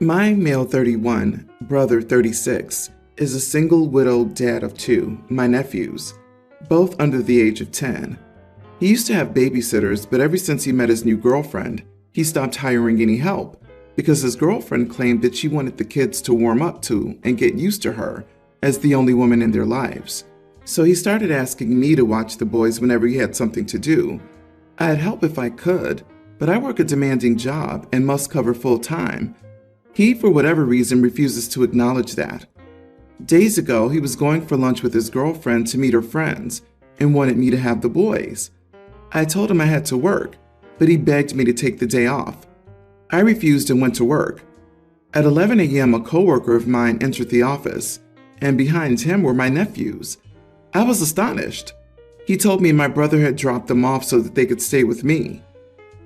My male 31, brother 36, is a single widowed dad of two, my nephews, both under the age of 10. He used to have babysitters, but ever since he met his new girlfriend, he stopped hiring any help because his girlfriend claimed that she wanted the kids to warm up to and get used to her as the only woman in their lives. So he started asking me to watch the boys whenever he had something to do. I'd help if I could, but I work a demanding job and must cover full time. He, for whatever reason, refuses to acknowledge that. Days ago, he was going for lunch with his girlfriend to meet her friends and wanted me to have the boys. I told him I had to work, but he begged me to take the day off. I refused and went to work. At 11 a.m., a coworker of mine entered the office, and behind him were my nephews. I was astonished. He told me my brother had dropped them off so that they could stay with me.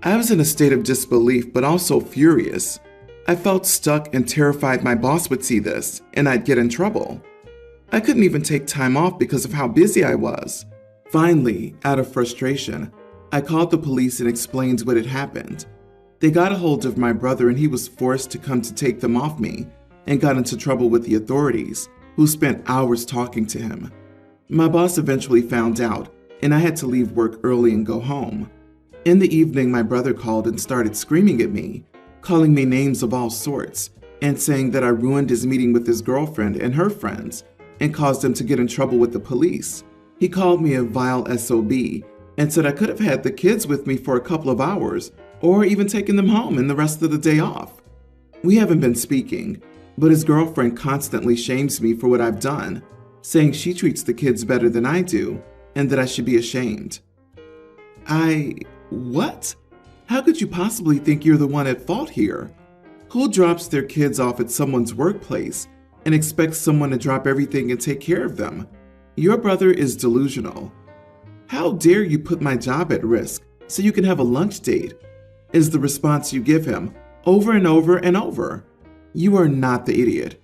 I was in a state of disbelief, but also furious. I felt stuck and terrified my boss would see this, and I'd get in trouble. I couldn't even take time off because of how busy I was. Finally, out of frustration, I called the police and explained what had happened. They got a hold of my brother and he was forced to come to take them off me and got into trouble with the authorities, who spent hours talking to him. My boss eventually found out, and I had to leave work early and go home. In the evening, my brother called and started screaming at me, calling me names of all sorts, and saying that I ruined his meeting with his girlfriend and her friends and caused him to get in trouble with the police. He called me a vile SOB and said I could have had the kids with me for a couple of hours or even taken them home and the rest of the day off. We haven't been speaking, but his girlfriend constantly shames me for what I've done, saying she treats the kids better than I do and that I should be ashamed. What? How could you possibly think you're the one at fault here? Who drops their kids off at someone's workplace and expects someone to drop everything and take care of them? Your brother is delusional. How dare you put my job at risk so you can have a lunch date? Is the response you give him over and over and over. You are not the idiot.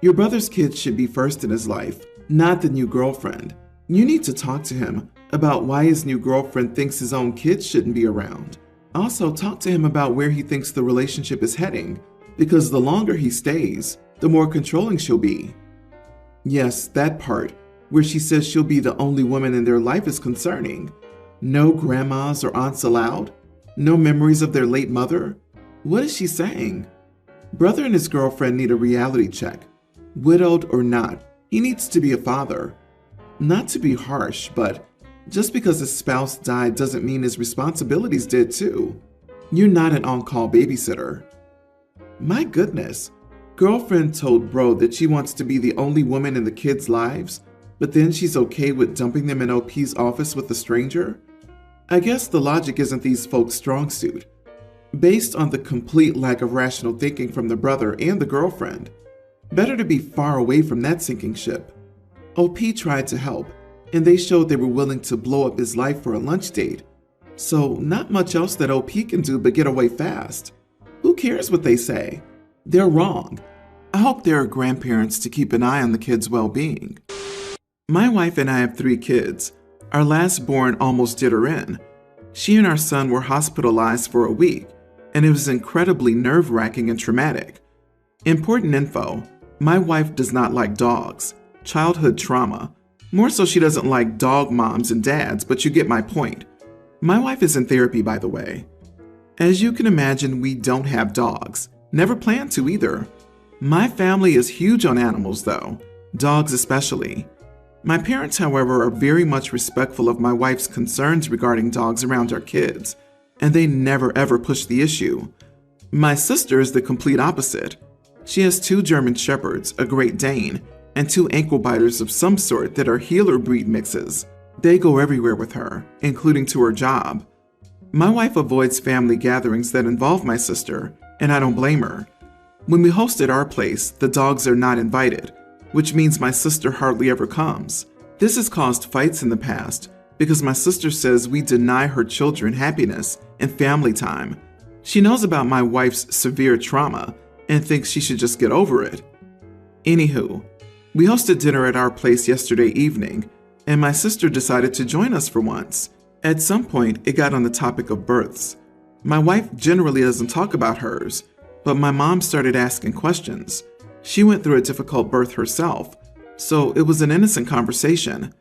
Your brother's kids should be first in his life, not the new girlfriend. You need to talk to him about why his new girlfriend thinks his own kids shouldn't be around. Also, talk to him about where he thinks the relationship is heading, because the longer he stays, the more controlling she'll be. Yes, that part, where she says she'll be the only woman in their life, is concerning. No grandmas or aunts allowed? No memories of their late mother? What is she saying? Brother and his girlfriend need a reality check. Widowed or not, he needs to be a father. Not to be harsh, but just because his spouse died doesn't mean his responsibilities did too. You're not an on-call babysitter. My goodness, girlfriend told bro that she wants to be the only woman in the kids' lives, but then she's okay with dumping them in OP's office with a stranger? I guess the logic isn't these folks' strong suit. Based on the complete lack of rational thinking from the brother and the girlfriend, better to be far away from that sinking ship. OP tried to help, and they showed they were willing to blow up his life for a lunch date. So not much else that OP can do but get away fast. Who cares what they say? They're wrong. I hope there are grandparents to keep an eye on the kids' well-being. My wife and I have 3 kids. Our last born almost did her in. She and our son were hospitalized for a week, and it was incredibly nerve-wracking and traumatic. Important info: my wife does not like dogs. Childhood trauma. More so she doesn't like dog moms and dads, but you get my point. My wife is in therapy, by the way. As you can imagine, we don't have dogs. Never plan to either. My family is huge on animals though, dogs especially. My parents, however, are very much respectful of my wife's concerns regarding dogs around our kids, and they never ever push the issue. My sister is the complete opposite. She has 2 German Shepherds, a Great Dane, and 2 ankle biters of some sort that are healer breed mixes. They go everywhere with her, including to her job. My wife avoids family gatherings that involve my sister, and I don't blame her. When we host at our place, the dogs are not invited, which means my sister hardly ever comes. This has caused fights in the past because my sister says we deny her children happiness and family time. She knows about my wife's severe trauma and thinks she should just get over it. Anywho, we hosted dinner at our place yesterday evening, and my sister decided to join us for once. At some point, it got on the topic of births. My wife generally doesn't talk about hers, But my mom started asking questions. She went through a difficult birth herself, so it was an innocent conversation.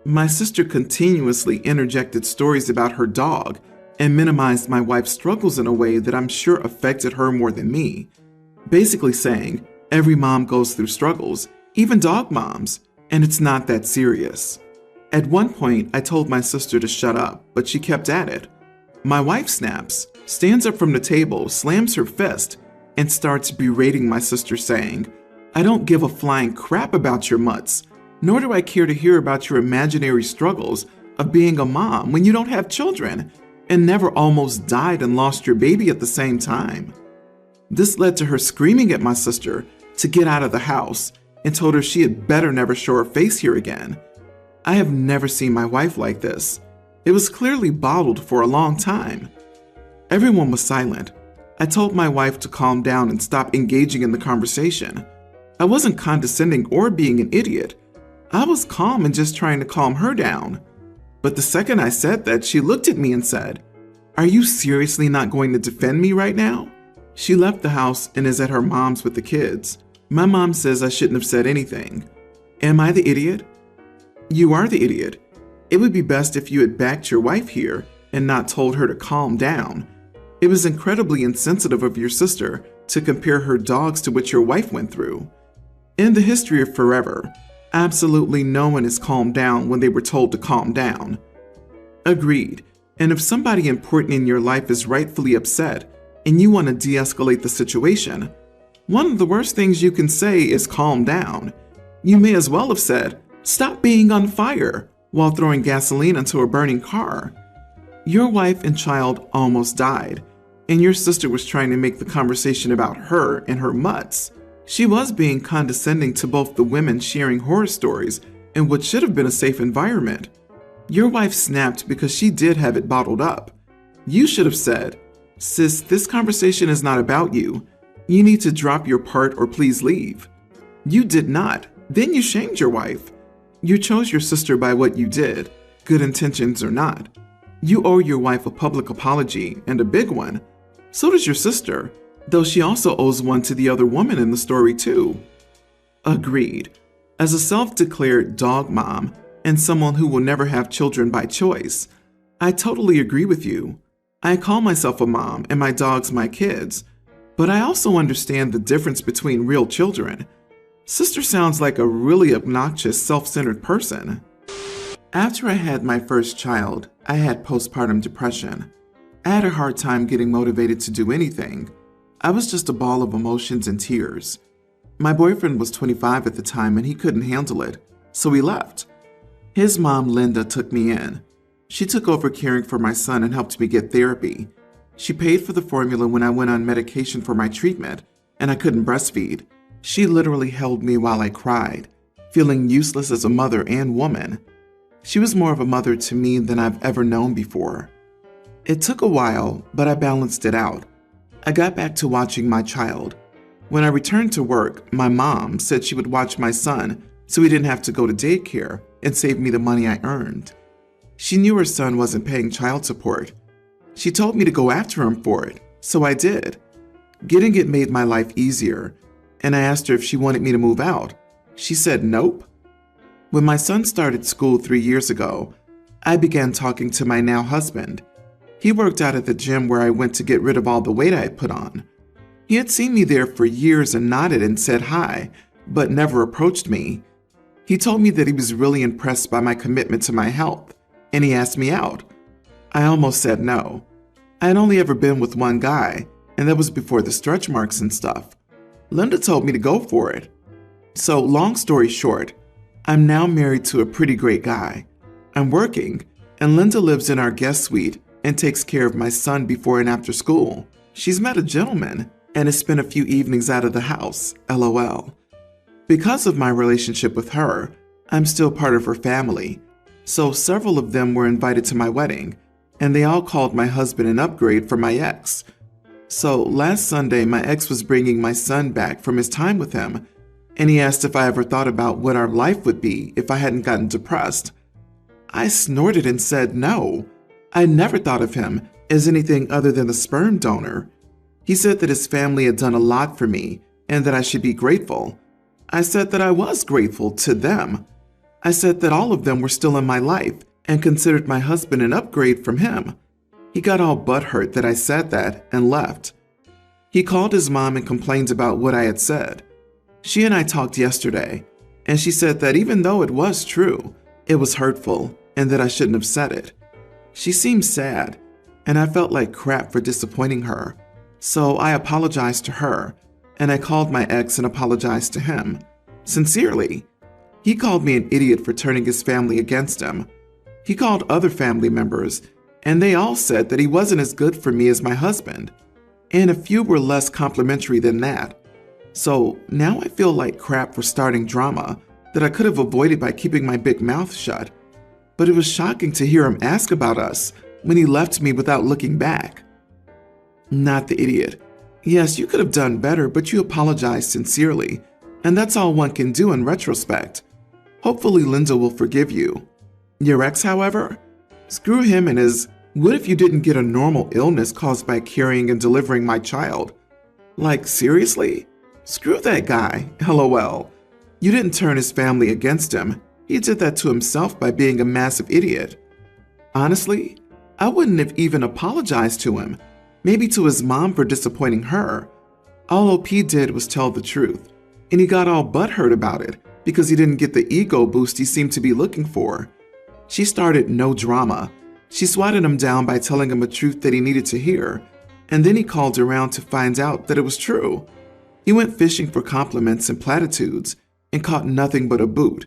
My sister continuously interjected stories about her dog and minimized my wife's struggles in a way that I'm sure affected her more than me. Basically saying, every mom goes through struggles, even dog moms, and it's not that serious. At one point, I told my sister to shut up, but she kept at it. My wife snaps, stands up from the table, slams her fist, and starts berating my sister, saying, "I don't give a flying crap about your mutts, nor do I care to hear about your imaginary struggles of being a mom when you don't have children and never almost died and lost your baby at the same time." This led to her screaming at my sister to get out of the house and told her she had better never show her face here again. I have never seen my wife like this. It was clearly bottled for a long time. Everyone was silent. I told my wife to calm down and stop engaging in the conversation. I wasn't condescending or being an idiot. I was calm and just trying to calm her down. But the second I said that, she looked at me and said, "Are you seriously not going to defend me right now?" She left the house and is at her mom's with the kids. My mom says I shouldn't have said anything. Am I the idiot? You are the idiot. It would be best if you had backed your wife here and not told her to calm down. It was incredibly insensitive of your sister to compare her dogs to what your wife went through. In the history of forever, absolutely no one has calmed down when they were told to calm down. Agreed. And if somebody important in your life is rightfully upset and you want to de-escalate the situation, one of the worst things you can say is calm down. You may as well have said, "Stop being on fire," while throwing gasoline into a burning car. Your wife and child almost died, and your sister was trying to make the conversation about her and her mutts. She was being condescending to both the women sharing horror stories in what should have been a safe environment. Your wife snapped because she did have it bottled up. You should have said, "Sis, this conversation is not about you. You need to drop your part or please leave." You did not. Then you shamed your wife. You chose your sister by what you did, good intentions or not. You owe your wife a public apology, and a big one. So does your sister, though she also owes one to the other woman in the story too. Agreed. As a self-declared dog mom and someone who will never have children by choice, I totally agree with you. I call myself a mom and my dogs my kids, but I also understand the difference between real children. Sister sounds like a really obnoxious, self-centered person. After I had my first child, I had postpartum depression. I had a hard time getting motivated to do anything. I was just a ball of emotions and tears. My boyfriend was 25 at the time and he couldn't handle it, so he left. His mom, Linda, took me in. She took over caring for my son and helped me get therapy. She paid for the formula when I went on medication for my treatment, and I couldn't breastfeed. She literally held me while I cried, feeling useless as a mother and woman. She was more of a mother to me than I've ever known before. It took a while, but I balanced it out. I got back to watching my child. When I returned to work, my mom said she would watch my son so he didn't have to go to daycare and save me the money I earned. She knew her son wasn't paying child support. She told me to go after him for it, so I did. Getting it made my life easier, and I asked her if she wanted me to move out. She said nope. When my son started school 3 years ago, I began talking to my now husband. He worked out at the gym where I went to get rid of all the weight I had put on. He had seen me there for years and nodded and said hi, but never approached me. He told me that he was really impressed by my commitment to my health, and he asked me out. I almost said no. I had only ever been with one guy, and that was before the stretch marks and stuff. Linda told me to go for it. So, long story short, I'm now married to a pretty great guy. I'm working, and Linda lives in our guest suite and takes care of my son before and after school. She's met a gentleman and has spent a few evenings out of the house, LOL. Because of my relationship with her, I'm still part of her family, so several of them were invited to my wedding, and they all called my husband an upgrade from my ex. So last Sunday, my ex was bringing my son back from his time with him, and he asked if I ever thought about what our life would be if I hadn't gotten depressed. I snorted and said no. I never thought of him as anything other than the sperm donor. He said that his family had done a lot for me and that I should be grateful. I said that I was grateful to them. I said that all of them were still in my life and considered my husband an upgrade from him. He got all butthurt that I said that and left. He called his mom and complained about what I had said. She and I talked yesterday, and she said that even though it was true, it was hurtful and that I shouldn't have said it. She seemed sad, and I felt like crap for disappointing her. So I apologized to her, and I called my ex and apologized to him. Sincerely. He called me an idiot for turning his family against him. He called other family members, and they all said that he wasn't as good for me as my husband. And a few were less complimentary than that. So now I feel like crap for starting drama that I could have avoided by keeping my big mouth shut. But it was shocking to hear him ask about us when he left me without looking back. Not the idiot. Yes, you could have done better, but you apologized sincerely, and that's all one can do in retrospect. Hopefully Linda will forgive you. Your ex, however? Screw him and his, what if you didn't get a normal illness caused by carrying and delivering my child? Like, seriously? Screw that guy, LOL. You didn't turn his family against him. He did that to himself by being a massive idiot. Honestly, I wouldn't have even apologized to him. Maybe to his mom for disappointing her. All OP did was tell the truth, and he got all butthurt about it because he didn't get the ego boost he seemed to be looking for. She started no drama. She swatted him down by telling him a truth that he needed to hear, and then he called around to find out that it was true. He went fishing for compliments and platitudes and caught nothing but a boot.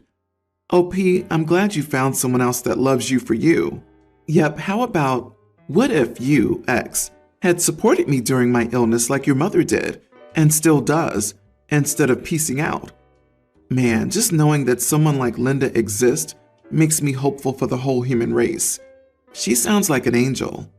OP, I'm glad you found someone else that loves you for you. Yep, how about, what if you, ex, had supported me during my illness like your mother did, and still does, instead of piecing out? Man, just knowing that someone like Linda exists makes me hopeful for the whole human race. She sounds like an angel.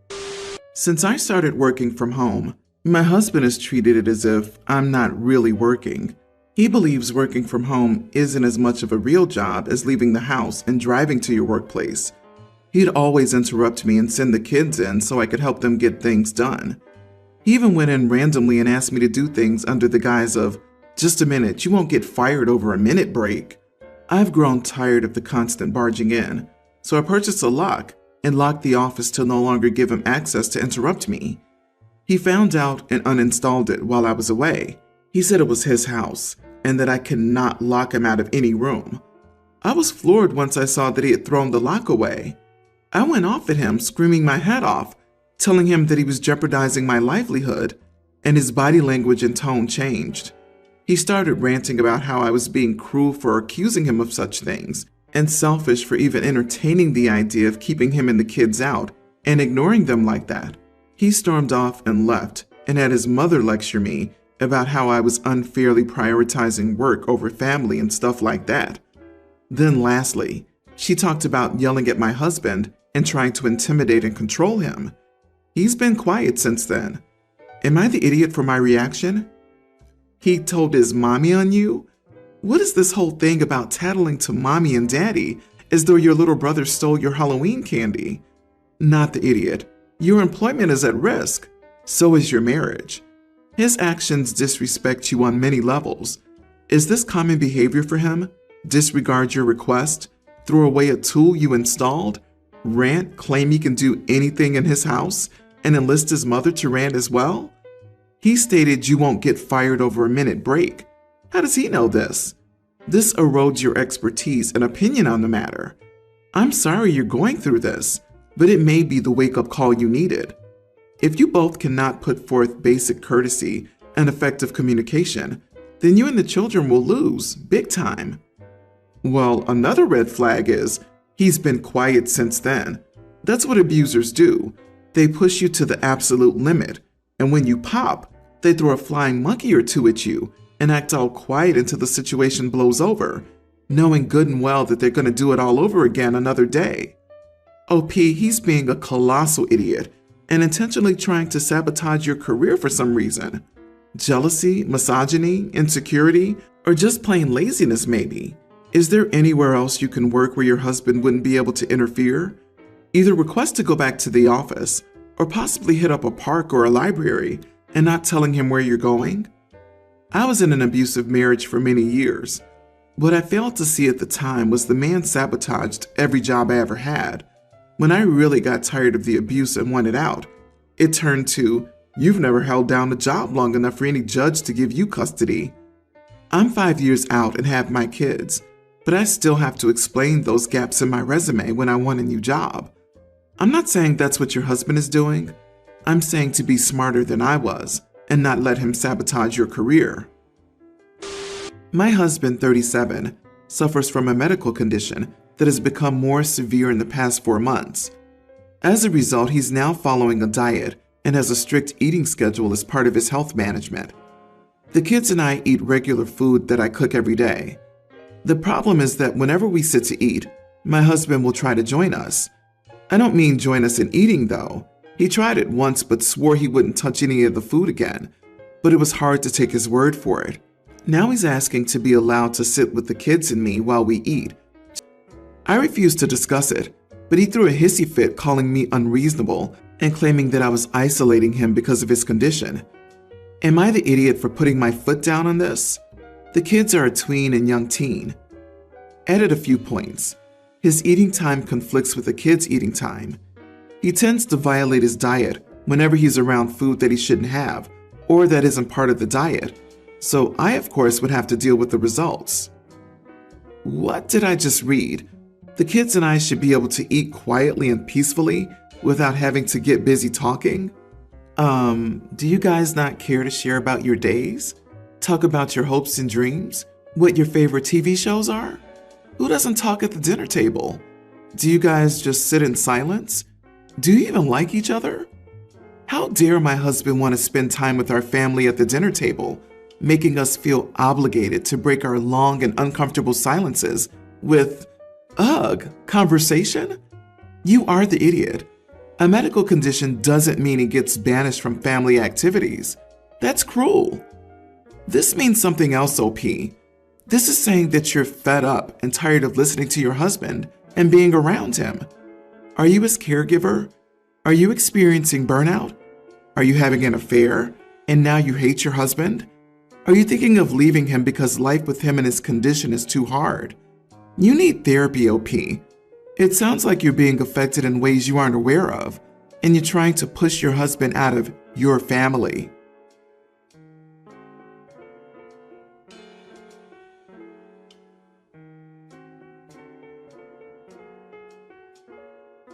Since I started working from home, my husband has treated it as if I'm not really working. He believes working from home isn't as much of a real job as leaving the house and driving to your workplace. He'd always interrupt me and send the kids in so I could help them get things done. He even went in randomly and asked me to do things under the guise of, just a minute, you won't get fired over a minute break. I've grown tired of the constant barging in, so I purchased a lock and locked the office to no longer give him access to interrupt me. He found out and uninstalled it while I was away. He said it was his house and that I could not lock him out of any room. I was floored once I saw that he had thrown the lock away. I went off at him, screaming my head off, telling him that he was jeopardizing my livelihood, and his body language and tone changed. He started ranting about how I was being cruel for accusing him of such things, and selfish for even entertaining the idea of keeping him and the kids out and ignoring them like that. He stormed off and left, and had his mother lecture me about how I was unfairly prioritizing work over family and stuff like that. Then lastly, she talked about yelling at my husband and trying to intimidate and control him. He's been quiet since then. Am I the idiot for my reaction? He told his mommy on you? What is this whole thing about tattling to mommy and daddy as though your little brother stole your Halloween candy? Not the idiot. Your employment is at risk. So is your marriage. His actions disrespect you on many levels. Is this common behavior for him? Disregard your request? Throw away a tool you installed? Rant, claim he can do anything in his house, and enlist his mother to rant as well? He stated you won't get fired over a minute break. How does he know this? This erodes your expertise and opinion on the matter. I'm sorry you're going through this, but it may be the wake-up call you needed. If you both cannot put forth basic courtesy and effective communication, then you and the children will lose, big time. Well, another red flag is he's been quiet since then. That's what abusers do. They push you to the absolute limit, and when you pop, they throw a flying monkey or two at you and act all quiet until the situation blows over, knowing good and well that they're going to do it all over again another day. OP, he's being a colossal idiot and intentionally trying to sabotage your career for some reason. Jealousy, misogyny, insecurity, or just plain laziness maybe. Is there anywhere else you can work where your husband wouldn't be able to interfere? Either request to go back to the office, or possibly hit up a park or a library and not telling him where you're going? I was in an abusive marriage for many years. What I failed to see at the time was the man sabotaged every job I ever had. When I really got tired of the abuse and wanted out, it turned to, "You've never held down a job long enough for any judge to give you custody." I'm 5 years out and have my kids, but I still have to explain those gaps in my resume when I want a new job. I'm not saying that's what your husband is doing. I'm saying to be smarter than I was and not let him sabotage your career. My husband, 37, suffers from a medical condition that has become more severe in the past 4 months. As a result, he's now following a diet and has a strict eating schedule as part of his health management. The kids and I eat regular food that I cook every day. The problem is that whenever we sit to eat, my husband will try to join us. I don't mean join us in eating though. He tried it once but swore he wouldn't touch any of the food again, but it was hard to take his word for it. Now he's asking to be allowed to sit with the kids and me while we eat. I refused to discuss it, but he threw a hissy fit calling me unreasonable and claiming that I was isolating him because of his condition. Am I the idiot for putting my foot down on this? The kids are a tween and young teen. Added a few points. His eating time conflicts with the kids' eating time. He tends to violate his diet whenever he's around food that he shouldn't have or that isn't part of the diet. So I, of course, would have to deal with the results. What did I just read? The kids and I should be able to eat quietly and peacefully without having to get busy talking? Do you guys not care to share about your days? Talk about your hopes and dreams? What your favorite TV shows are? Who doesn't talk at the dinner table? Do you guys just sit in silence? Do you even like each other? How dare my husband want to spend time with our family at the dinner table, making us feel obligated to break our long and uncomfortable silences with, conversation? You are the idiot. A medical condition doesn't mean he gets banished from family activities. That's cruel. This means something else, OP. This is saying that you're fed up and tired of listening to your husband and being around him. Are you his caregiver? Are you experiencing burnout? Are you having an affair and now you hate your husband? Are you thinking of leaving him because life with him and his condition is too hard? You need therapy, OP. It sounds like you're being affected in ways you aren't aware of, and you're trying to push your husband out of your family.